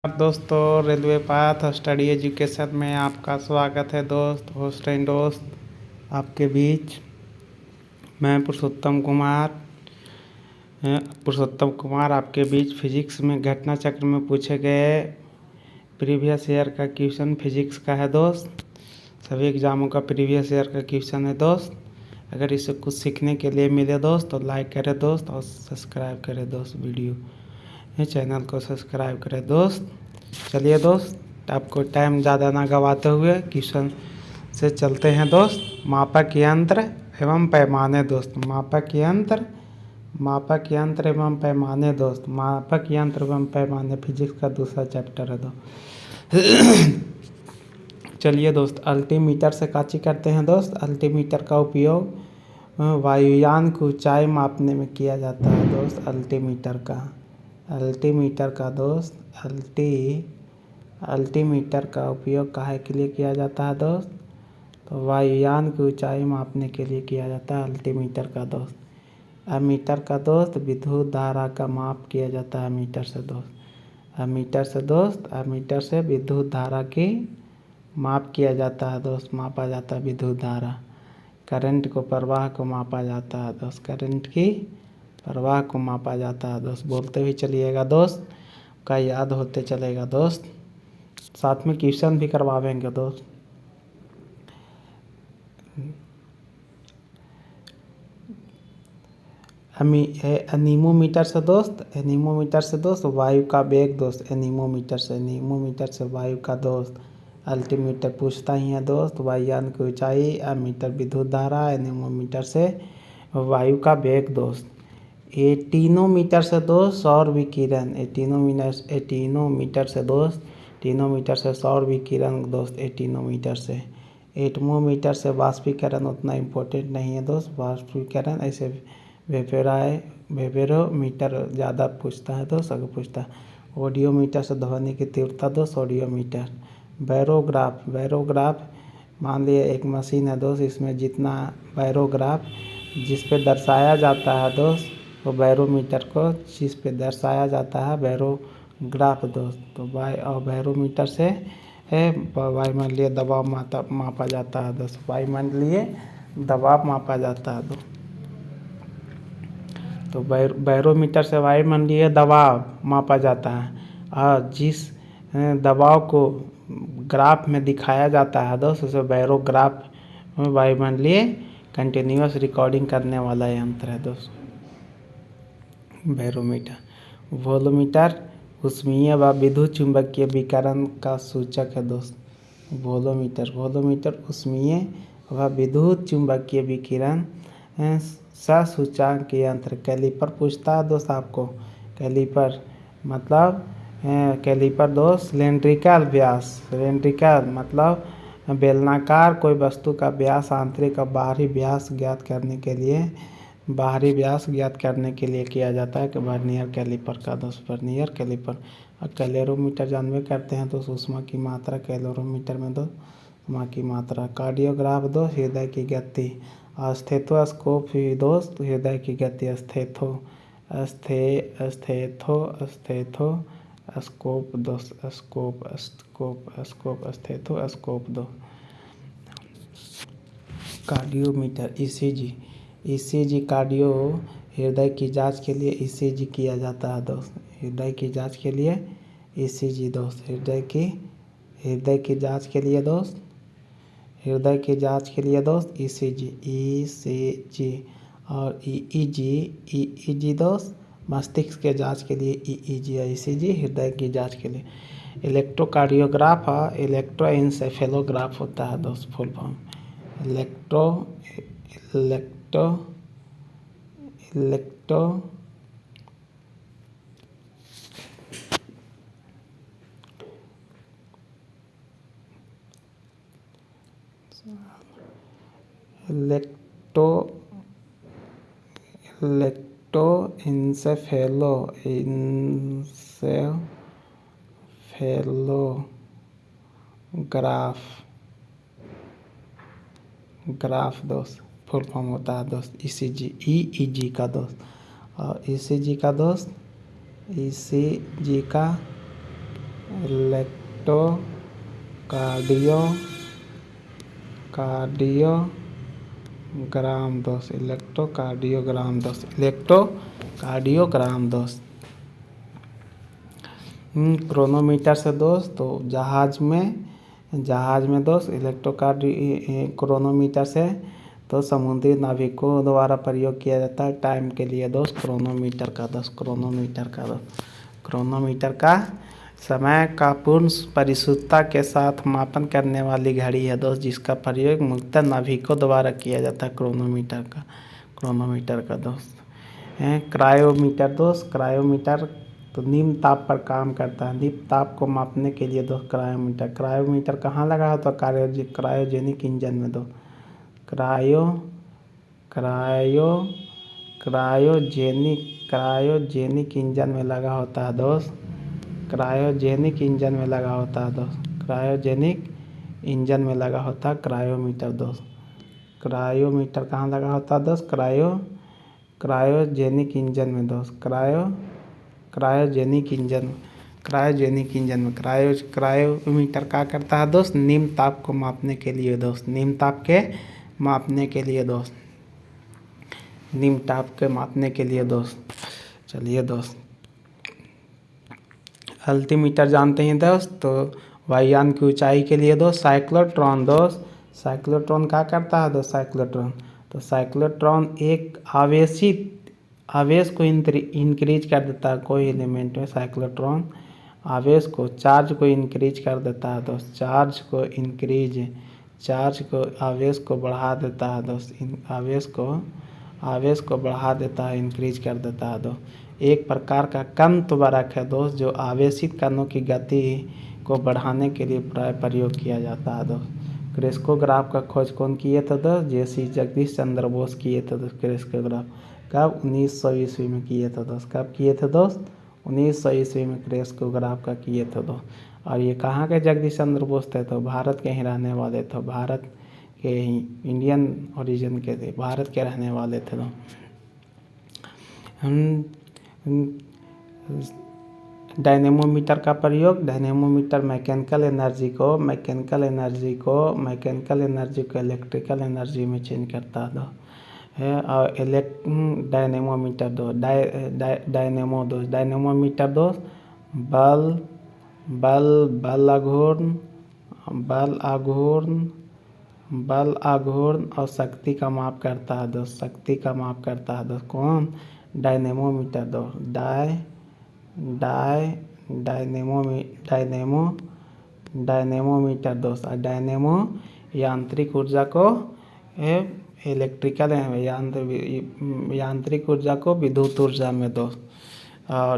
दोस्तों, railway path study education में आपका स्वागत है दोस्त। होस्ट एंड दोस्त आपके बीच मैं पुरुषोत्तम कुमार आपके बीच फिजिक्स में घटना चक्र में पूछे गए प्रीवियस ईयर का क्वेश्चन फिजिक्स का है दोस्त। सभी एग्जामों का प्रीवियस ईयर का क्वेश्चन है दोस्त। अगर इसे कुछ सीखने के लिए मिले दोस्त तो लाइक करें दोस्त और सब्सक्राइब करें दोस्त। चैनल को सब्सक्राइब करें दोस्त। चलिए दोस्त, आपको टाइम ज़्यादा ना गवाते हुए क्वेश्चन से चलते हैं दोस्त। मापक यंत्र एवं पैमाने दोस्त। मापक यंत्र एवं पैमाने दोस्त। मापक यंत्र एवं पैमाने फिजिक्स का दूसरा चैप्टर है दोस्त। चलिए दोस्त, अल्टीमीटर से काची करते हैं दोस्त। अल्टीमीटर का उपयोग वायुयान की ऊंचाई मापने में किया जाता है दोस्त। अल्टीमीटर का उपयोग काहे के लिए किया जाता है दोस्त? तो वायुयान की ऊंचाई मापने के लिए किया जाता है अल्टीमीटर का दोस्त। एमीटर का दोस्त, विद्युत धारा का माप किया जाता है एमीटर से दोस्त। एमीटर से विद्युत धारा की माप किया जाता है दोस्त। मापा जाता है विद्युत धारा। करंट को प्रवाह को मापा जाता है दोस्त। करंट की प्रवाह को मापा जाता है दोस्त। बोलते हुए चलिएगा दोस्त, का याद होते चलेगा दोस्त। साथ में क्वेश्चन भी करवाएंगे दोस्त। एनीमोमीटर से दोस्त वायु का वेग दोस्त। एनीमोमीटर से वायु का दोस्त। अल्टीमीटर पूछता ही है दोस्त वायुयान की ऊंचाई। एमीटर विद्युत धारा। एनीमोमीटर से वायु का वेग दोस्त। एटीनोमीटर से दोस्त सौर विकिरण। टीनोमीटर से सौर विकिरण दोस्त। एटमोमीटर से वाष्पीकरण उतना इम्पोर्टेंट नहीं है दोस्त। वाष्पीकरण ऐसे वेबेरोमीटर ज़्यादा पूछता है दोस्त। अगर पूछता है ऑडियोमीटर से ध्वनि की तीव्रता दोस्त। ऑडियोमीटर। बैरोग्राफ मान लिया एक मशीन है दोस्त। इसमें जितना बैरोग्राफ जिस पे दर्शाया जाता है दोस्त, वो बैरोमीटर को जिस पे दर्शाया जाता है बैरोग्राफ दोस्त। तो बैरोमीटर से वायुमंडलीय दबाव मापा जाता है दोस्त। वायुमंडलीय दबाव मापा जाता है दोस्त। तो बैरोमीटर से वायुमंडलीय दबाव मापा जाता है और जिस दबाव को ग्राफ में दिखाया जाता है दोस्त उसे बैरोग्राफ वायुमंडलीय कंटिन्यूअस रिकॉर्डिंग करने वाला यंत्र है दोस्त बैरोमीटर। वोल्टमीटर ऊष्मीय व विद्युत चुंबकीय विकिरण का सूचक है दोस्त। वोल्टमीटर ऊष्मीय व विद्युत चुंबकीय विकिरण सूचकांक यंत्र। कैलिपर पूछता है दोस्त आपको। कैलिपर दोस्त सिलेंड्रिकल मतलब बेलनाकार कोई वस्तु का व्यास आंतरिक और बाहरी व्यास ज्ञात करने के लिए किया जाता है कि वर्नियर कैलिपर का दोस्त। Vernier caliper. और कैलोरीमीटर जानवे करते हैं दोस्त ऊष्मा की मात्रा। कैलोरीमीटर में दोस्त ऊष्मा की मात्रा। कार्डियोग्राफ दोस्त हृदय की गति। स्टेथोस्कोप भी दोस्त हृदय की गति। स्टेथोस्कोप दोस्त। स्टेथोस्कोप दो। कार्डियोमीटर ईसीजी कार्डियो हृदय की जांच के लिए ईसीजी किया जाता है दोस्त। हृदय की जांच के लिए ईसीजी दोस्त। हृदय की जांच के लिए दोस्त ईसीजी। और ईईजी दोस्त मस्तिष्क के जांच के लिए ईईजी। ईसीजी हृदय की जांच के लिए। इलेक्ट्रोकार्डियोग्राफ और इलेक्ट्रोएंसेफेलोग्राफ होता है दोस्त फुल फॉर्म। इलेक्ट्रो ग्राफ दोस्त फुल फॉर्म होता है दोस्त ईईजी का दोस्त। और ईसीजी का इलेक्ट्रोकार्डियोग्राम दोस्त, इलेक्ट्रोकार्डियोग्राम दोस्त। क्रोनोमीटर से दोस्त तो जहाज में दोस्त क्रोनोमीटर से तो समुद्री नाविकों द्वारा प्रयोग किया जाता है टाइम के लिए दोस्त। क्रोनोमीटर का समय का पूर्ण परिशुद्धता के साथ मापन करने वाली घड़ी है दोस्त, जिसका प्रयोग मुख्यतः नाविकों द्वारा किया जाता है। क्रोनोमीटर का दोस्त क्रायोमीटर तो निम्न ताप पर काम करता है। निम्न ताप को मापने के लिए दोस्त क्रायोमीटर कहाँ लगा होता है? क्रायोजेनिक इंजन में दोस्त। क्रायोजेनिक इंजन में लगा होता है दोस्त। क्रायोजेनिक इंजन में लगा होता है क्रायोमीटर दोस्त। क्रायोमीटर कहाँ लगा होता है दोस्त? क्रायोजेनिक इंजन में दोस्त। क्रायोजेनिक इंजन में क्रायोमीटर क्या करता है दोस्त? निम्न ताप को मापने के लिए दोस्त। चलिए दोस्त, अल्टीमीटर जानते हैं दोस्त, तो वायुयान की ऊंचाई के लिए दोस्त साइक्लोट्रॉन क्या करता है दोस्त? साइक्लोट्रॉन एक आवेश को इंक्रीज कर देता है। कोई एलिमेंट में साइक्लोट्रॉन आवेश को इंक्रीज कर देता है दोस्त। आवेश को बढ़ा देता है दोस्त। आवेश को बढ़ा देता है, इंक्रीज कर देता है दोस्त। एक प्रकार का कण त्वरक है दोस्त, जो आवेशित कणों की गति को बढ़ाने के लिए प्रयोग किया जाता है दोस्त। क्रेस्कोग्राफ का खोज कौन किए थे दोस्त? जगदीश चंद्र बोस किए थे दोस्त। क्रेस्कोग्राफ कब? 1900 ईस्वी में किए थे दोस्त। कब किए थे दोस्त? 1900 ईस्वी में क्रेस्कोग्राफ का किए थे दोस्त। और ये कहाँ के जगदीश चंद्र बोस थे? तो भारत के ही रहने वाले थे। भारत के ही इंडियन ओरिजिन के थे, भारत के रहने वाले थे। डायनेमोमीटर का प्रयोग, मैकेनिकल एनर्जी को इलेक्ट्रिकल एनर्जी में चेंज करता है। और डायनेमोमीटर दोस्त बल आघूर्ण और शक्ति का माप करता है दोस्त। कौन? डायनेमोमीटर दोस्त। डायनेमोमीटर दोस्त। और डायनेमो यांत्रिक ऊर्जा को यांत्रिक ऊर्जा को विद्युत ऊर्जा में दोस्त।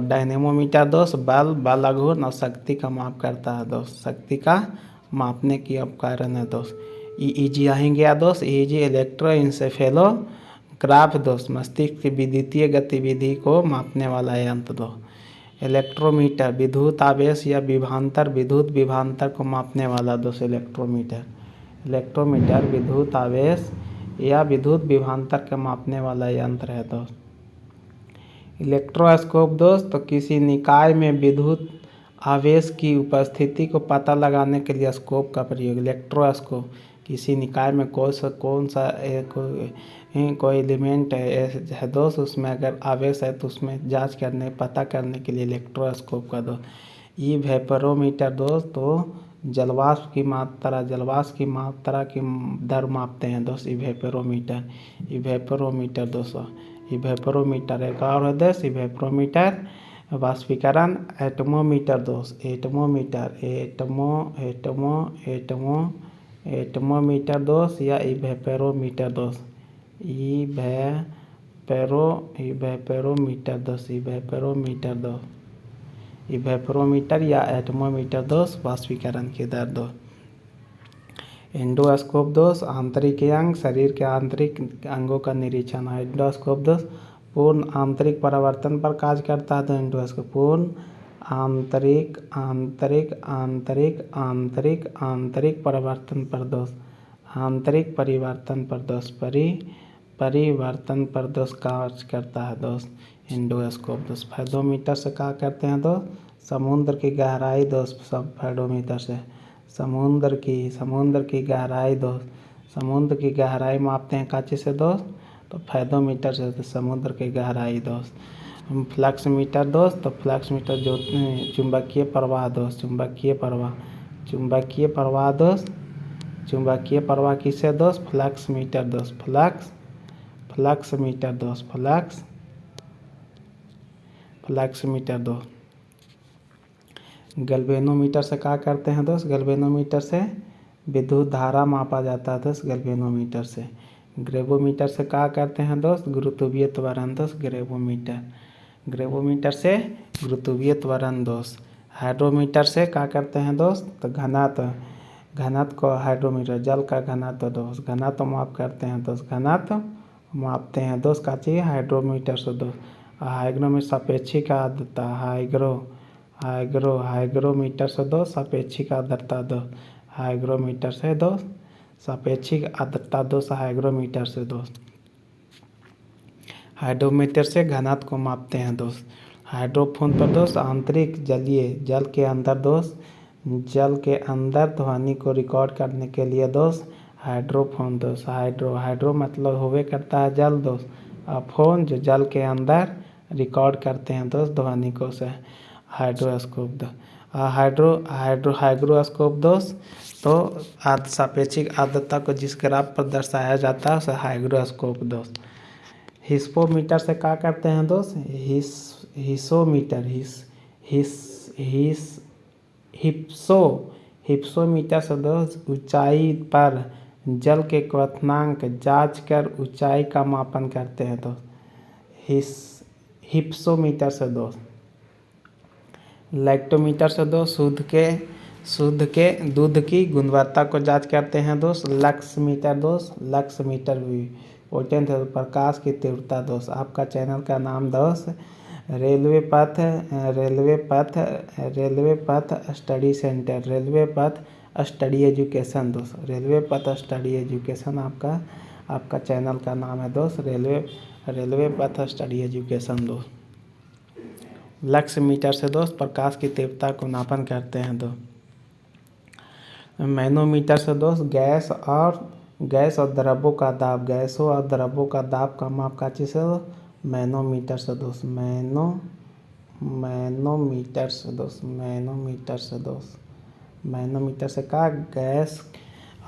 डायनेमोमीटर दोस्त बल आघूर्ण और शक्ति का माप करता है दोस्त। शक्ति का मापने की उपकरण है दोस्त। EEG आएंगे दोस्त। EEG इलेक्ट्रोइंसेफेलोग्राफ दोस्त, मस्तिष्क की विद्युतीय गतिविधि को मापने वाला यंत्र दोस्त। इलेक्ट्रोमीटर विद्युत आवेश या विद्युत विभवांतर को मापने वाला दोस्त। इलेक्ट्रोमीटर विद्युत आवेश या विद्युत विभवांतर के मापने वाला यंत्र है दोस्त। इलेक्ट्रोस्कोप दोस्त तो किसी निकाय में विद्युत आवेश की उपस्थिति को पता लगाने के लिए स्कोप का प्रयोग। इलेक्ट्रोस्कोप किसी निकाय में कौन सा कोई एलिमेंट है दोस्त, उसमें अगर आवेश है तो उसमें पता करने के लिए इलेक्ट्रोस्कोप का दोस्त। वेपोरोमीटर दोस्त तो जलवाष्प की मात्रा की दर मापते हैं दोस्त। इवेपोरोमीटर दोस्त। इवेपोरोमीटर एक और है दोस्त। इवेपोरोमीटर वाष्पीकरण। एटमोमीटर दोस्त। एटमोमीटर दोस्त या इवेपोरोमीटर दोस्त। इवेपोरोमीटर या एटमोमीटर दोस्त वाष्पीकरण की दर दोस्त। एंडोस्कोप दोस्त आंतरिक अंग, शरीर के आंतरिक अंगों का निरीक्षण है। एंडोस्कोप दोस्त पूर्ण आंतरिक परिवर्तन पर कार्य करता है। तो एंडोस्कोप पूर्ण आंतरिक परिवर्तन पर दोस्त। परिवर्तन पर दोस्त कार्य करता है दोस्त एंडोस्कोप दोस्त। फायदोमीटर से क्या करते हैं दोस्त? समुद्र की गहराई दोस्त सब फेडोमीटर से। समुद्र की गहराई दोस्त, समुद्र की गहराई मापते हैं काची से दोस्त, तो फेडोमीटर से। तो समुद्र की गहराई दोस्त। फ्लक्स मीटर दोस्त, तो फ्लक्स मीटर जो चुंबकीय प्रवाह दोस्त, चुंबकीय प्रवाह दोस्त, चुंबकीय प्रवाह किससे दोस्त, फ्लक्स मीटर दोस्त, फ्लक्स मीटर दोस्त, फ्लक्स मीटर दोस्त। गैल्वेनोमीटर से क्या करते हैं दोस्त, गैल्वेनोमीटर से विद्युत धारा मापा जाता है दोस्त, गैल्वेनोमीटर से। ग्रेवोमीटर से क्या करते हैं दोस्त, गुरुत्वीय त्वरण दोस्त, ग्रेवोमीटर से गुरुत्वीय त्वरण दोस्त। हाइड्रोमीटर से क्या करते हैं दोस्त, तो घनत्व को हाइड्रोमीटर, जल का घनत्व दोस्त, घनत्व माप करते हैं दोस्त, घनत्व मापते हैं दोस्त का चाहिए हाइड्रोमीटर से दोस्त। हाइग्रो में सापेक्षिक आर्द्रता, हाइग्रोमीटर से दोस्त सापेक्षिक आर्द्रता दोस्त, हाइग्रोमीटर से दोस्त सापेक्षिक आर्द्रता दोस्त, हाइग्रोमीटर से दोस्त। हाइड्रोमीटर से घनत्व को मापते हैं दोस्त। हाइड्रोफोन पर दोस्त आंतरिक जलीय जल के अंदर दोस्त, जल के अंदर ध्वनि को रिकॉर्ड करने के लिए दोस्त हाइड्रोफोन दोस्त। हाइड्रो मतलब होवे करता है जल दोस्त, और फोन जो जल के अंदर रिकॉर्ड करते हैं दोस्त ध्वनि को से हाइड्रोस्कोप दोस्त। हाइग्रोस्कोप दोस्त, तो सापेक्षिक आर्द्रता को जिस ग्राफ पर दर्शाया जाता है उसे हाइग्रोस्कोप दोस्त। हिस्पोमीटर से क्या करते हैं दोस्त, हिप्सोमीटर से दोस्त ऊंचाई पर जल के क्वथनांक जांच कर ऊंचाई का मापन करते हैं दोस्त, हिप्सोमीटर से दोस्त। लैक्टोमीटर से दोस्त शुद्ध के दूध की गुणवत्ता को जांच करते हैं दोस्त। लक्स मीटर भी पोटेंट है, प्रकाश की तीव्रता दोस्त। आपका चैनल का नाम दोस्त रेलवे पथ स्टडी सेंटर, रेलवे पथ स्टडी एजुकेशन दोस्त, रेलवे पथ स्टडी एजुकेशन आपका चैनल का नाम है दोस्त, रेलवे पथ स्टडी एजुकेशन दोस्त। लक्स मीटर से दोस्त प्रकाश की तीव्रता को नापन करते हैं दोस्त। मैनोमीटर से दोस्त गैस और द्रवों का दाब, गैसों और द्रवों का दाब का माप का चीज़ है मैनोमीटर से दोस्त, मैनोमीटर से का गैस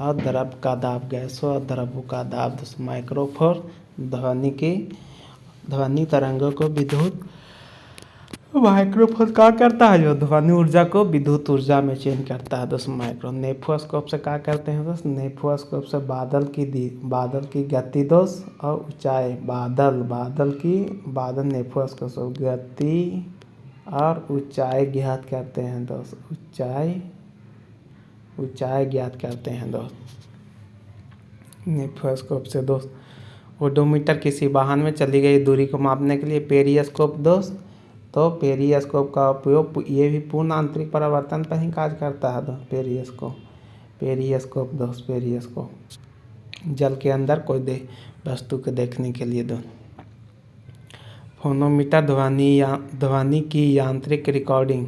और द्रव का दाब, गैसों और द्रवों का दाब दोस्त। माइक्रोफोन ध्वनि तरंगों को विद्युत, माइक्रोफोन क्या करता है जो ध्वनि ऊर्जा को विद्युत ऊर्जा में चेंज करता है दोस्त माइक्रो। नेफोस्कोप से क्या करते हैं दोस्त, नेफोस्कोप से बादल की गति दोस्त और ऊंचाई, बादल नेफोस्कोप से गति और ऊंचाई ज्ञात करते हैं दोस्त, ऊंचाई ज्ञात करते हैं दोस्त नेफोस्कोप से दोस्त। ओडोमीटर किसी वाहन में चली गई दूरी को मापने के लिए। पेरिस्कोप दोस्त, तो पेरिस्कोप का उपयोग ये भी पूर्ण आंतरिक परावर्तन पर ही कार्य करता है दोस्त। पेरिस्कोप दोस्त, जल के अंदर कोई वस्तु को देखने के लिए दोस्त। फोनोमीटर ध्वनि की यांत्रिक रिकॉर्डिंग,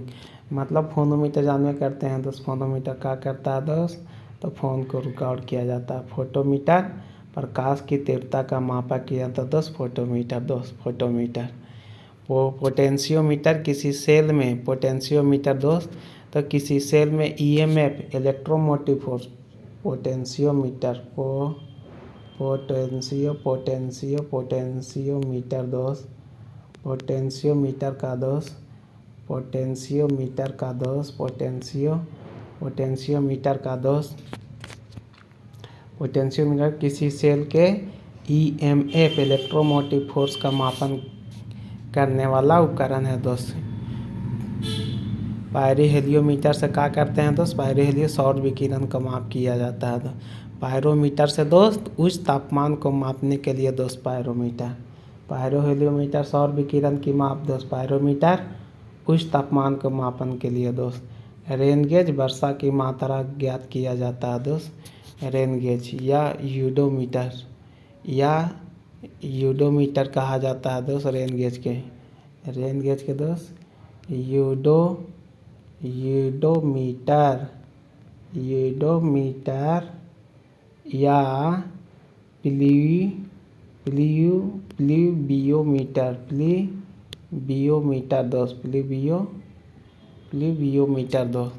मतलब फोनोमीटर जानवे करते हैं दोस्त। फोनोमीटर क्या करता है दोस्त, तो फोन को रिकॉर्ड किया जाता है। फोटोमीटर प्रकाश की तीव्रता का मापा किया जाता है दोस्त, फोटोमीटर। पोटेंशियोमीटर किसी सेल में, पोटेंशियोमीटर दोस्त, तो किसी सेल में ईएमएफ इलेक्ट्रोमोटिव फोर्स, पोटेंशियोमीटर दोस्त, पोटेंशियोमीटर किसी सेल के ईएमएफ इलेक्ट्रोमोटिव फोर्स का मापन करने वाला उपकरण है दोस्त। पायरोहेलियोमीटर से क्या करते हैं दोस्त, पायरोहेलियो सौर विकिरण का माप किया जाता है दोस्त। पायरोमीटर से दोस्त उच्च तापमान को मापने के लिए दोस्त, पायरोहेलियोमीटर सौर विकिरण की माप दोस्त, पायरोमीटर उच्च तापमान को मापन के लिए दोस्त। रेनगेज वर्षा की मात्रा ज्ञात किया जाता है दोस्त, रेनगेज या यूडोमीटर कहा जाता है दोस्त रेनगेज के दोस्त यूडोमीटर यूडोमीटर या प्लूवियोमीटर दोस्त, प्लूवियोमीटर दोस्त।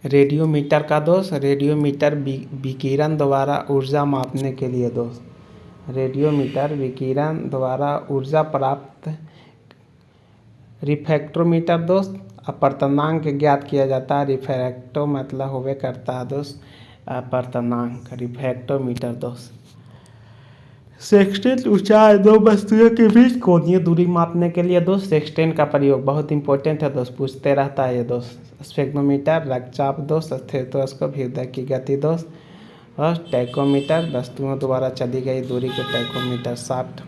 रेडियोमीटर का दोस्त, रेडियोमीटर विकिरण द्वारा ऊर्जा मापने के लिए दोस्त। रेडियोमीटर विकिरण द्वारा ऊर्जा प्राप्त। रिफ्रैक्टोमीटर दोस्त, अपर्तनांक ज्ञात किया जाता है। रिफ्रैक्टो मतलब होवे करता है दोस्त अपर्तनांक, रिफ्रैक्टोमीटर दोस्त। सेक्सटेंट ऊंचाई दो वस्तुओं के बीच कोणीय दूरी मापने के लिए दोस्त सेक्सटेंट का प्रयोग बहुत इंपॉर्टेंट है दोस्त, पूछते रहता है ये दोस्त। स्फेग्नोमीटर रक्तचाप दोस्त, स्टेथोस्कोप हृदय की गति दोस्त, और टैकोमीटर वस्तुओं द्वारा चली गई दूरी को टैकोमीटर, शाफ्ट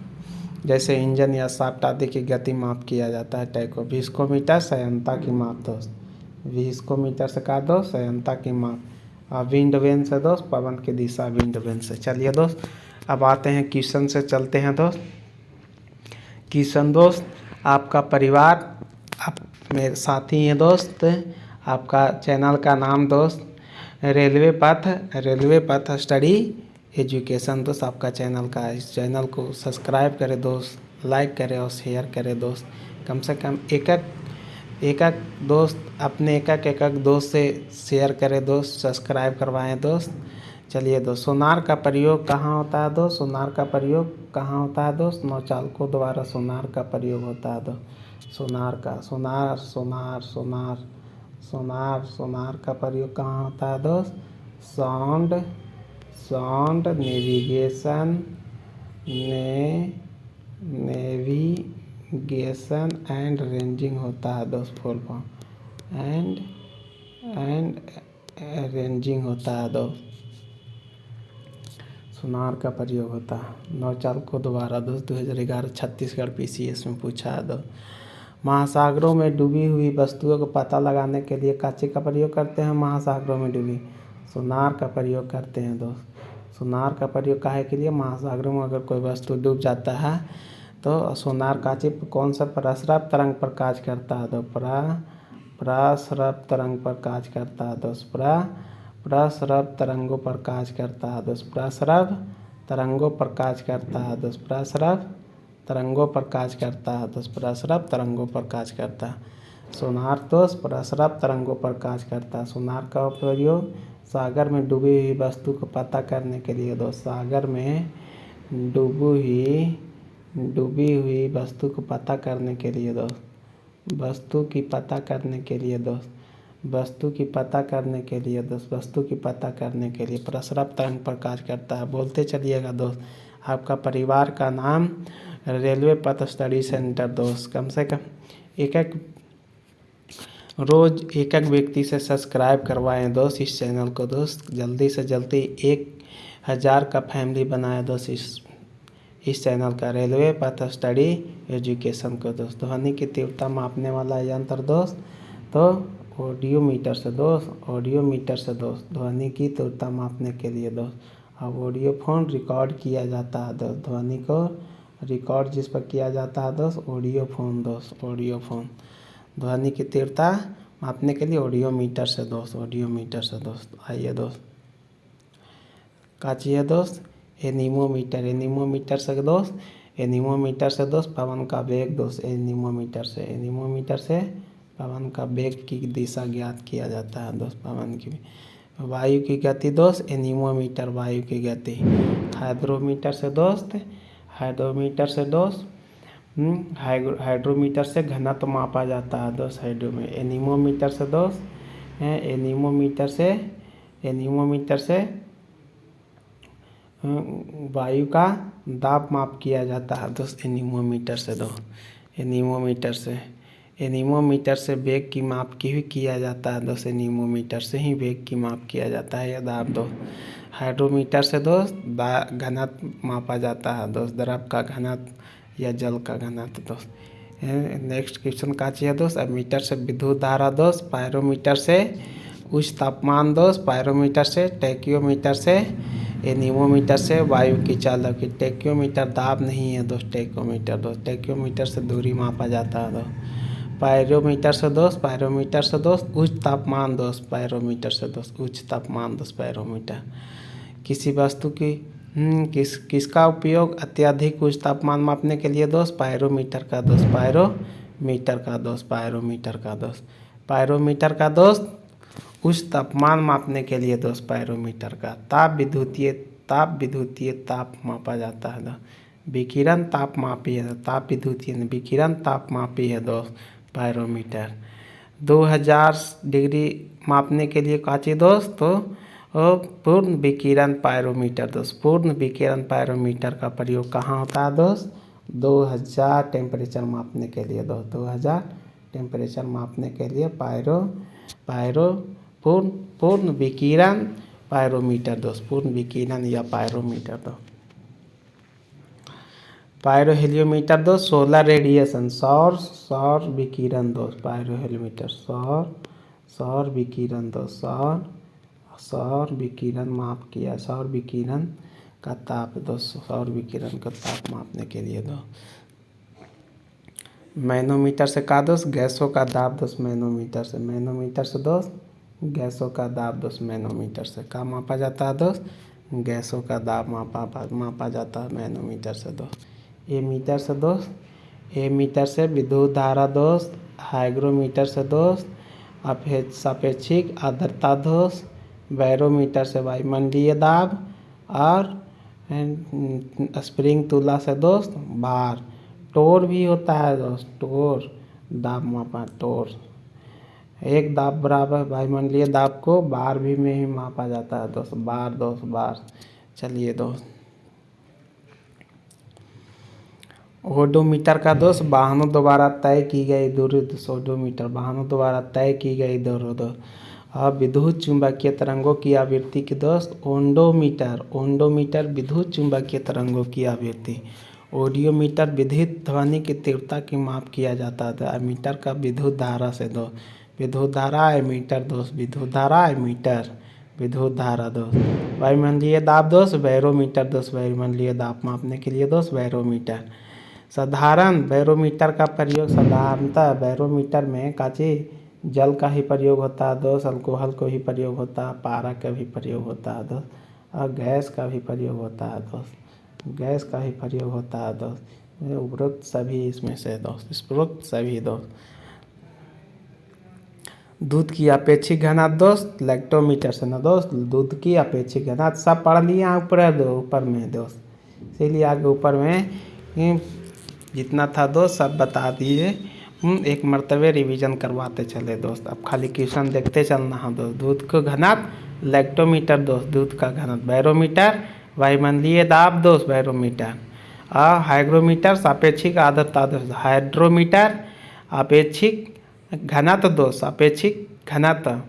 जैसे इंजन या शाफ्ट आदि की गति माप किया जाता है टैको। विस्कोमीटर संयंत्रता की माप दोस्त, विस्कोमीटर से कहा दोस्त संयंत्रता की माप। और विंड वेन से दोस्त पवन की दिशा विंड वेन से। चलिए दोस्त अब आते हैं क्वेश्चन से, चलते हैं दोस्त। क्वेश्चन दोस्त, आपका परिवार आप मेरे साथी हैं दोस्त, आपका चैनल का नाम दोस्त रेलवे पथ स्टडी एजुकेशन दोस्त आपका चैनल का। इस चैनल को सब्सक्राइब करें दोस्त, लाइक करें और शेयर करें दोस्त। कम से कम एक दोस्त अपने एक दोस्त से शेयर करें दोस्त, सब्सक्राइब करवाएं दोस्त। चलिए दोस्त, सोनार का प्रयोग कहाँ होता है दोस्त? सोनार का प्रयोग कहाँ होता है दोस्त? नौचालकों द्वारा सोनार का प्रयोग होता है दोस्त। सोनार का प्रयोग कहाँ होता है दोस्त? साउंड नेविगेशन एंड रेंजिंग होता है दोस्त, फुल फॉर्म एंड रेंजिंग होता है दोस्त। सोनार का प्रयोग होता है नौचालकों द्वारा दोस्त। 2011 छत्तीसगढ़ PCS में पूछा है दोस्त। महासागरों में डूबी हुई वस्तुओं का पता लगाने के लिए कांचे का प्रयोग करते हैं? महासागरों में डूबी सोनार का प्रयोग करते हैं दोस्त। सोनार का प्रयोग काहे के लिए? महासागरों में अगर कोई वस्तु डूब जाता है तो सोनार कांचे कौन सा प्रसरप तरंग पर कार्य करता है? तो प्रसरप तरंग पर कार्य करता है दोस्त। प्रसरप तरंगों पर कार्य करता है दोस्त। प्रसरप तरंगों पर कार्य करता है दोस्त। प्रसरप तरंगों पर कार्य करता है दोस्त। प्रसरप तरंगों पर कार्य करता है सोनार दोस्त। प्रसरप तरंगों पर कार्य करता है। सोनार का प्रयोग सागर में डूबी हुई वस्तु को पता करने के लिए दोस्त। सागर में डूबी हुई वस्तु को पता करने के लिए दोस्त। वस्तु की पता करने के लिए प्रसरप तरंग पर कार्य करता है। बोलते चलिएगा दोस्त। आपका परिवार का नाम रेलवे पथ स्टडी सेंटर दोस्त। कम से कम रोज़ एक व्यक्ति से सब्सक्राइब करवाएं दोस्त इस चैनल को दोस्त। जल्दी से जल्दी 1000 का फैमिली बनाए दोस्त इस चैनल का, रेलवे पथ स्टडी एजुकेशन को दोस्त। ध्वनि की तीव्रता मापने वाला यंत्र दोस्त तो ऑडियोमीटर से दोस्त, ध्वनि की तीव्रता मापने के लिए दोस्त। अब ऑडियो फोन रिकॉर्ड किया जाता है दोस्त। ध्वनि को रिकॉर्ड जिस पर किया जाता है दोस्त ऑडियो फोन दोस्त। ध्वनि की तीव्रता मापने के लिए ऑडियोमीटर से दोस्त। आइए दोस्त, का चाहिए दोस्त? एनीमोमीटर से दोस्त पवन का वेग दोस्त। एनीमोमीटर से पवन का वेग की दिशा ज्ञात किया जाता है दोस्त। पवन की वायु की गति दोस्त। एनीमोमीटर वायु की गति। हाइड्रोमीटर से घनत्व मापा जाता है दोस्त। एनीमोमीटर से वायु का दाब माप किया जाता है दोस्त। एनीमोमीटर से वेग की माप किया जाता है दोस्त। एनीमोमीटर से ही वेग की माप किया जाता है या दाब दोस्त। हाइड्रोमीटर से दोस्त घनत्व मापा जाता है दोस्त, द्रव का घनत्व या जल का घनत्व दोस्त। नेक्स्ट क्वेश्चन का चाहिए दोस्त? एमीटर से विद्युत धारा दोस्त। पायरोमीटर से उच्च तापमान दोस्त। पायरोमीटर से, टैक्योमीटर से, एनीमोमीटर से वायु की चालक। टैक्योमीटर दाब नहीं है दोस्त। टैक्योमीटर से दूरी मापा जाता है दोस्त। पायरोमीटर से दोस्त, पायरोमीटर से दोस्त उच्च तापमान दोस्त, पायरोमीटर से दोस्त उच्च तापमान दोस्त, पायरोमीटर। किसी वस्तु की किसका उपयोग अत्यधिक उच्च तापमान मापने के लिए दोस्त, पायरोमीटर का दोस्त, पायरोमीटर का दोस्त, पायरोमीटर का दोस्त, पायरोमीटर का दोस्त उच्च तापमान मापने के लिए दोस्त, पायरोमीटर का। ताप विद्युतीय ताप मापा जाता है दोस्त। विकिरण ताप मापी है, ताप विद्युतीय विकिरण ताप मापी है दोस्त, पायरोमीटर। 2000 डिग्री मापने के लिए का चाहिए दोस्त, तो पूर्ण विकिरण पायरोमीटर दोस्त। पूर्ण विकिरण पायरोमीटर का प्रयोग कहाँ होता है दोस्त, 2000 टेम्परेचर मापने के लिए दोस्त, 2000 टेम्परेचर मापने के लिए पूर्ण विकिरण पायरोमीटर दोस्त, पूर्ण विकिरण या पायरोमीटर दोस्त। पायरोहेलियोमीटर दोस्त सोलर रेडिएशन, सौर विकिरण दोस्त, पायरोहेलियोमीटर सौर विकिरण दोस्त, सौर विकिरण माप किया, सौर विकिरण का ताप दोस्त, सौर विकिरण का ताप मापने के लिए दोस्त। मैनोमीटर से का दोस्त, गैसों का दाब दोस्त, मैनोमीटर से दोस्त गैसों का दाब दोस्त, मैनोमीटर से का मापा जाता है दोस्त, गैसों का दाब मापा जाता है मैनोमीटर से दोस्त। एमीटर से दोस्त, एमीटर से विद्युत धारा दोस्त, हाइग्रोमीटर से दोस्त सापेक्षिक आर्द्रता दोस्त, बैरोमीटर से वायुमंडलीय दाब और स्प्रिंग तुला से दोस्त भार। टोर भी होता है दोस्त, टोर दाब मापा, टोर एक दाब बराबर वायुमंडलीय दाब को बार भी में ही मापा जाता है दोस्त, बार दोस्त, बार। चलिए दोस्त, ओडोमीटर का दोस्त वाहनों द्वारा तय की गई दूरी, ओडोमीटर वाहनों द्वारा तय की गई दूरी दोस्त। अब विद्युत चुंबकीय तरंगों की आवृत्ति की दोस्त ओडोमीटर विद्युत चुंबकीय तरंगों की आवृत्ति। ऑडियोमीटर विद्युत ध्वनि की तीव्रता की माप किया जाता है। एमीटर का विद्युत धारा से दोस्त, विद्युत धारा एमीटर दोस्त, विद्युत धारा एमीटर, विद्युत धारा दोस्त। वायुमंडलीय दाब दोस्त बैरोमीटर दोस्त, वायुमंडलीय दाब मापने के लिए दोस्त बैरोमीटर। साधारण बैरोमीटर का प्रयोग साधारणतः बैरोमीटर में काची जल का ही प्रयोग होता है दोस्त, अल्कोहल को ही प्रयोग होता है, पारा का भी प्रयोग होता है दोस्त, और गैस का भी प्रयोग होता है दोस्त, गैस का ही प्रयोग होता है दोस्त। उपरोक्त सभी इसमें से दोस्त, उपरोक्त सभी दोस्त। दूध की अपेक्षित घनत्व दोस्त लैक्टोमीटर से ना दोस्त, दूध की अपेक्षित घनत्व सब पढ़ लिए ऊपर में दोस्त, इसीलिए आगे ऊपर में जितना था दोस्त सब बता दिए। एक मर्तबे रिवीजन करवाते चले दोस्त, अब खाली क्वेश्चन देखते चलना है दोस्त। दूध को घनत्व लैक्टोमीटर दोस्त, दूध का घनत्व। बैरोमीटर वायुमंडलीय दाब दोस्त, बैरोमीटर। और हाइग्रोमीटर सापेक्षिक आर्द्रता दोस्त, हाइड्रोमीटर अपेक्षिक घनत्व दोस्त, सापेक्षिक घनत्व।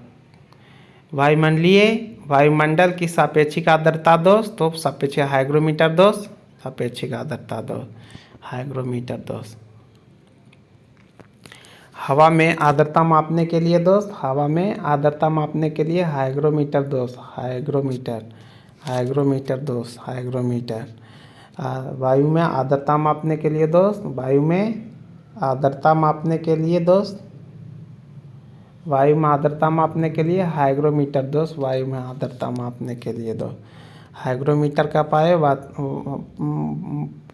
वायुमंडल की सापेक्षिक आर्द्रता दोस्त, तो सापेक्षिक हाइग्रोमीटर दोस्त, सापेक्षिक आर्द्रता दोस्त, हाइग्रोमीटर दोस्त। हवा में आर्द्रता मापने के लिए दोस्त, हवा में आर्द्रता मापने के लिए हाइग्रोमीटर दोस्त, हाइग्रोमीटर दोस्त, हाइग्रोमीटर। वायु में आर्द्रता मापने के लिए दोस्त, वायु में आर्द्रता मापने के लिए दोस्त, वायु में आर्द्रता मापने के लिए हाइग्रोमीटर दोस्त, वायु में आर्द्रता मापने के लिए दोस्त। हाइग्रोमीटर का पाए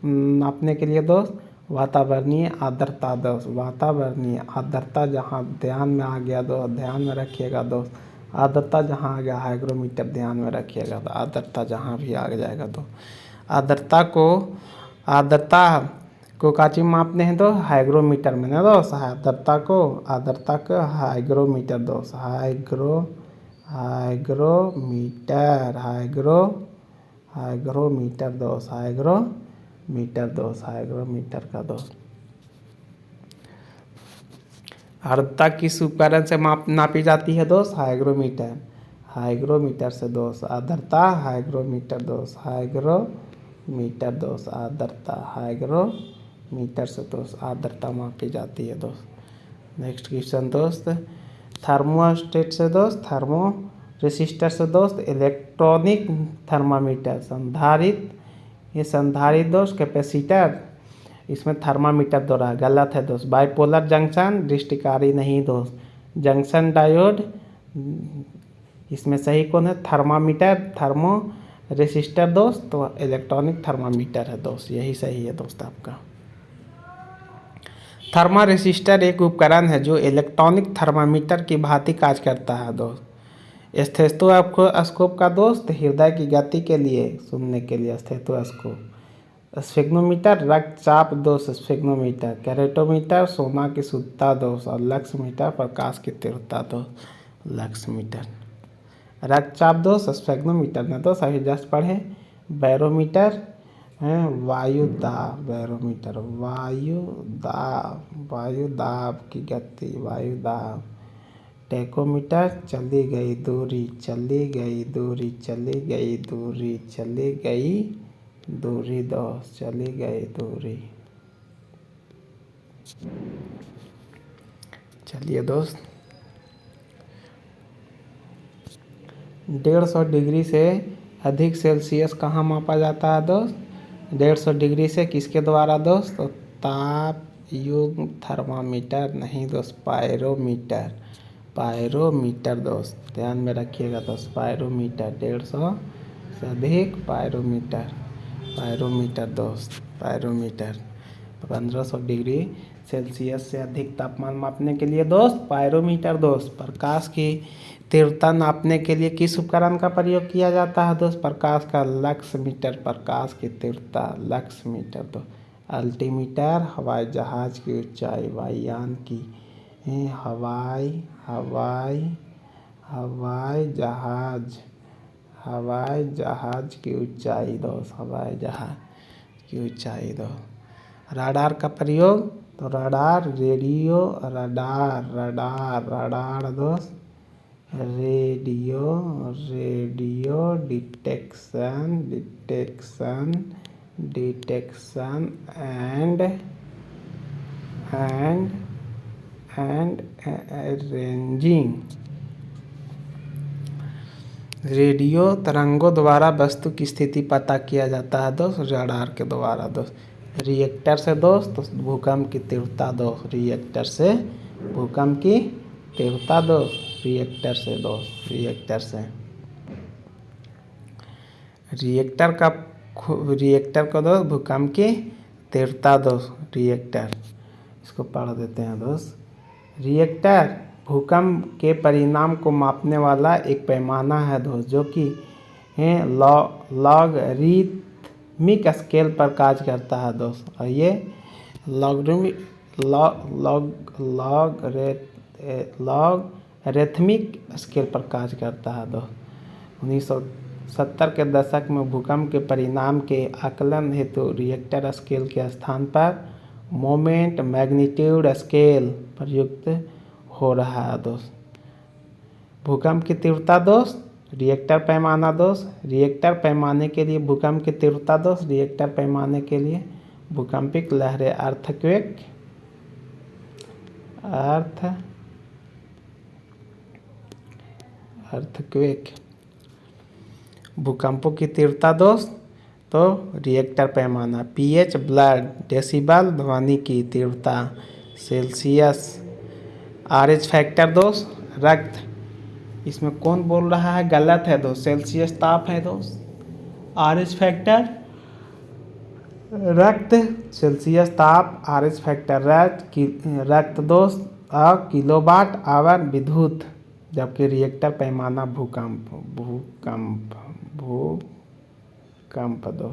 नापने के लिए दोस्त वातावरणीय आर्द्रता दोस्त, वातावरणीय आर्द्रता जहाँ ध्यान में आ गया दोस्त, ध्यान में रखिएगा दोस्त। आर्द्रता जहाँ आ गया हाइग्रोमीटर ध्यान में रखिएगा, तो आर्द्रता जहाँ भी आ जाएगा तो आर्द्रता को काची मापने हैं तो हाइग्रोमीटर में ना दोस्त, आर्द्रता को हाइग्रोमीटर दोस्त, हाइग्रोमीटर दोस्त, हाइग्रोमीटर का दोस्त। आर्द्रता किस उपकरण से नापी जाती है दोस्त, हाइग्रोमीटर से दोस्त। आर्द्रता हाइग्रोमीटर दोस्त, हाइग्रोमीटर दोस्त, आर्द्रता हाइग्रोमीटर से दोस्त आर्द्रता मापी जाती है दोस्त। नेक्स्ट क्वेश्चन दोस्त, थर्मोस्टेट से दोस्त, थर्मो रेसिस्टर से दोस्त, इलेक्ट्रॉनिक थर्मामीटर, संधारित दोस्त, कैपेसिटर, इसमें थर्मामीटर दो रहा, गलत है दोस्त। बाइपोलर जंक्शन दृष्टिकारी नहीं दोस्त। जंक्शन डायोड, इसमें सही कौन है? थर्मामीटर, थर्मो रेसिस्टर दोस्त, तो इलेक्ट्रॉनिक थर्मामीटर है दोस्त, यही सही है दोस्त आपका। थर्मा रेसिस्टर एक उपकरण है जो इलेक्ट्रॉनिक थर्मामीटर की भांति कार्य करता है दोस्त। स्टेथोस्कोप का दोस्त हृदय की गति के लिए सुनने के लिए स्टेथोस्कोप। स्फेग्नोमीटर रक्तचाप दोस्त स्फेग्नोमीटर। कैरेटोमीटर सोना की शुद्धता दोस्त। और लक्समीटर प्रकाश की तीव्रता दोस्त लक्समीटर। रक्तचाप दोस्त स्फेग्नोमीटर में दोस्त अभी जस्ट पढ़े। बैरोमीटर वायु दाब, बैरोमीटर वायु दाब की गति, वायु दाब। टेकोमीटर चली गई दूरी, चली गई दूरी, चली गई दूरी, चली गई दूरी दोस्त, चली गई दूरी। चलिए दोस्त, 150 डिग्री से अधिक सेल्सियस कहाँ मापा जाता है दोस्त? 150 डिग्री से किसके द्वारा दोस्त? तो ताप युग्म थर्मामीटर नहीं दोस्त, पायरोमीटर। पायरोमीटर दोस्त ध्यान में रखिएगा दोस्त, पायरोमीटर 150 से अधिक पायरोमीटर, पायरोमीटर दोस्त, पायरोमीटर। 1500 डिग्री सेल्सियस से अधिक तापमान मापने के लिए दोस्त पायरोमीटर दोस्त। प्रकाश की तीव्रता नापने के लिए किस उपकरण का प्रयोग किया जाता है दोस्त? प्रकाश का लक्समीटर, प्रकाश की तीव्रता लक्समीटर दोस्त। अल्टीमीटर हवाई जहाज की ऊंचाई, वायुयान की हवाई जहाज की ऊंचाई दोस्त, हवाई जहाज की ऊंचाई दोस्त। राडार का प्रयोग, तो राडार रेडियो रडार दोस्त, radio detection and ranging. Radio तरंगों द्वारा वस्तु की स्थिति पता किया जाता है दोस्त रडार के द्वारा दोस्त। रिएक्टर से दोस्त भूकंप की तीव्रता दोस्त, रिएक्टर से भूकंप की तीव्रता दोस्त, रिएक्टर से दोस्त, रिएक्टर से। रिएक्टर को दोस्त भूकंप की तीव्रता दोस्त, रिएक्टर। इसको पढ़ देते हैं दोस्त। रिएक्टर भूकंप के परिणाम को मापने वाला एक पैमाना है दोस्त, जो कि लॉगरिथमिक स्केल पर कार्य करता है दोस्त। और ये लॉगरिथमिक स्केल पर कार्य करता है दोस्त। 1970 के दशक में भूकंप के परिणाम के आकलन हेतु रिएक्टर स्केल के स्थान पर मोमेंट मैग्नीट्यूड स्केल प्रयुक्त हो रहा है दोस्त। भूकंप की तीव्रता दोस्त, रिएक्टर पैमाना दोस्त। रिएक्टर पैमाने के लिए भूकंप की तीव्रता दोस्त, रिएक्टर पैमाने के लिए भूकंपिक लहरें, अर्थक्वेक। भूकंपों की तीव्रता दोस्त, तो रिएक्टर पैमाना। पीएच ब्लड, डेसिबल ध्वनि की तीव्रता, सेल्सियस। आरएच फैक्टर दोस्त, रक्त। इसमें कौन बोल रहा है? गलत है दोस्त, सेल्सियस ताप है दोस्त। आरएच फैक्टर रक्त, सेल्सियस ताप, आरएच फैक्टर रक्त दोस्त। और किलोवाट आवर विद्युत, जबकि रिएक्टर पैमाना भूकंप दो।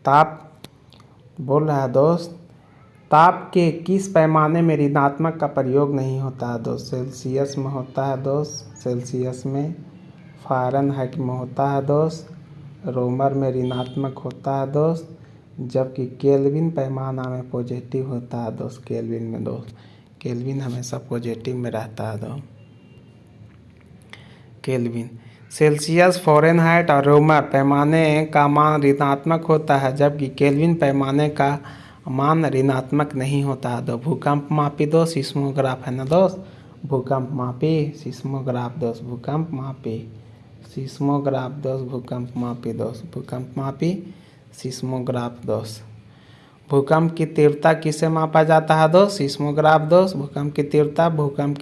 ताप बोल रहा है दोस्त, ताप के किस पैमाने में ऋणात्मक का प्रयोग नहीं होता है दोस्त? सेल्सियस में होता है दोस्त, सेल्सियस में। फ़ारेनहाइट में होता है दोस्त, रोमर में ऋणात्मक होता है दोस्त, जबकि केल्विन पैमाना में पॉजिटिव होता है दोस्त। केल्विन में दोस्त, केल्विन हमेशा पॉजिटिव में रहता है दोस्त, केल्विन। सेल्सियस, फ़ारेनहाइट और रोमर पैमाने का मान ऋणात्मक होता है, जबकि केल्विन पैमाने का मान ऋणात्मक नहीं होता है। तो भूकंप मापी दोस्त सिस्मोग्राफ है ना दोस्त, भूकंप मापी सिस्मोग्राफ दोस्त, भूकंप मापी सिस्मोग्राफ दोस्त, भूकंप मापी दोस्त, भूकंप मापी सिस्मोग्राफ दोस्त। भूकंप की तीव्रता किससे मापा जाता है दोस्त? सिस्मोग्राफ दोस्त। भूकंप की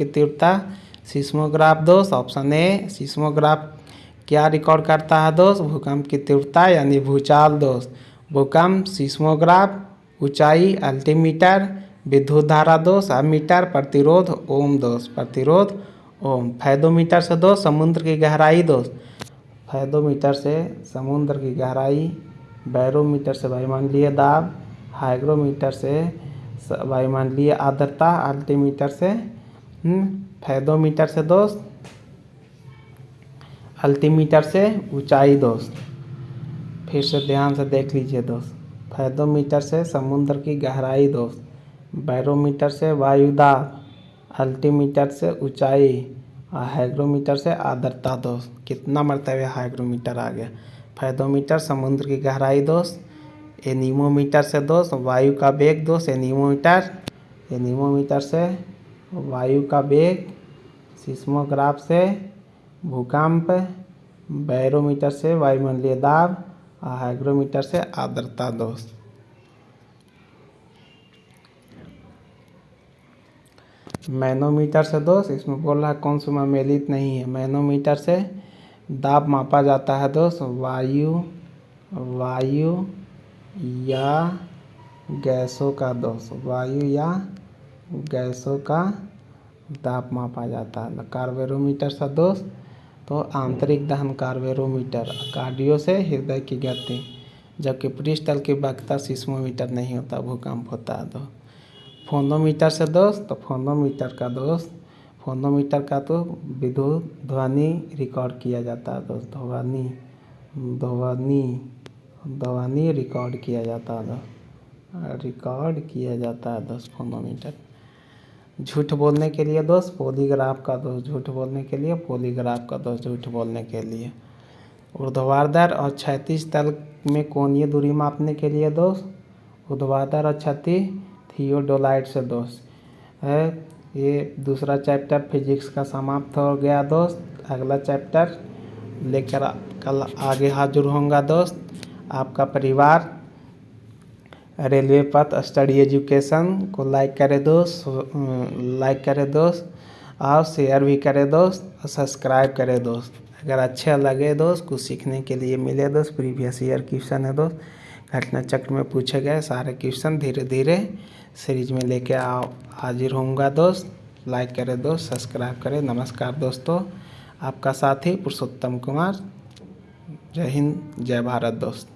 तीव्रता सिस्मोग्राफ दोस्त। ऑप्शन ए सिस्मोग्राफ क्या रिकॉर्ड करता है दोस्त? भूकंप की तीव्रता यानी भूचाल दोस्त। भूकंप, सिस्मोग्राफ, ऊंचाई अल्टीमीटर, विद्युत धारा दोस्त एमीटर, प्रतिरोध ओम दोस्त। प्रतिरोध ओम। फैदोमीटर से दोस्त समुद्र की गहराई दोस्त। फैदोमीटर से समुद्र की गहराई, बैरोमीटर से वायुमंडलीय दाब, हाइग्रोमीटर से वायुमंडलीय आर्द्रता, अल्टीमीटर से फैदोमीटर से दोस्त अल्टीमीटर से ऊंचाई दोस्त। फिर से ध्यान से देख लीजिए दोस्त। फैदोमीटर से समुद्र की गहराई दोस्त, बैरोमीटर से वायुदाब, अल्टीमीटर से ऊंचाई और हाइग्रोमीटर से आर्द्रता दोस्त। कितना मरतबे हाइग्रोमीटर आ गया। फैदोमीटर समुद्र की गहराई दोस्त, एनीमोमीटर से दोस्त वायु का वेग दोस्त। एनीमोमीटर से वायु का वेग, सिस्मोग्राफ से भूकंप, बैरोमीटर से वायुमंडलीय दाब और हाइग्रोमीटर से आर्द्रता दोस्त। मैनोमीटर से दोस्त, इसमें बोल रहा है कौन सा सम्मिलित नहीं है। मैनोमीटर से दाब मापा जाता है दोस्त वायु या गैसों का दोस्त। वायु या गैसों का दाब मापा जाता है। कार्बोमीटर से दोस्त तो आंतरिक दहन कार्बोमीटर, कार्डियो से हृदय की गति, जबकि पृष्ठतल की वक्रता सिस्मोमीटर नहीं होता, भूकंप होता है। तो फोनोमीटर से दोस्त तो फोनोमीटर का तो विद्युत ध्वनि रिकॉर्ड किया जाता है दोस्त। ध्वनि रिकॉर्ड किया जाता है दोस्त फोनोमीटर। झूठ बोलने के लिए दोस्त पॉलीग्राफ का दोस्त। झूठ बोलने के लिए पॉलीग्राफ का दोस्त, झूठ बोलने के लिए। ऊर्ध्वाधर और क्षैतिज तल में कोणीय दूरी मापने के लिए दोस्त ऊर्ध्वाधर और क्षैतिज थियोडोलाइट से दोस्त है। ये दूसरा चैप्टर फिजिक्स का समाप्त हो गया दोस्त। अगला चैप्टर लेकर कल आगे हाजिर होऊंगा दोस्त। आपका परिवार रेलवे पथ स्टडी एजुकेशन को लाइक करे दोस्त और शेयर भी करे दोस्त और सब्सक्राइब करे दोस्त। अगर अच्छा लगे दोस्त, कुछ सीखने के लिए मिले दोस्त, प्रीवियस ईयर क्वेश्चन है दोस्त, घटना चक्र में पूछे गए सारे क्वेश्चन धीरे धीरे सीरीज में लेके हाजिर होऊंगा दोस्त। लाइक करे दोस्त, सब्सक्राइब करें। नमस्कार दोस्तों, आपका साथी पुरुषोत्तम कुमार। जय हिंद, जय भारत दोस्त।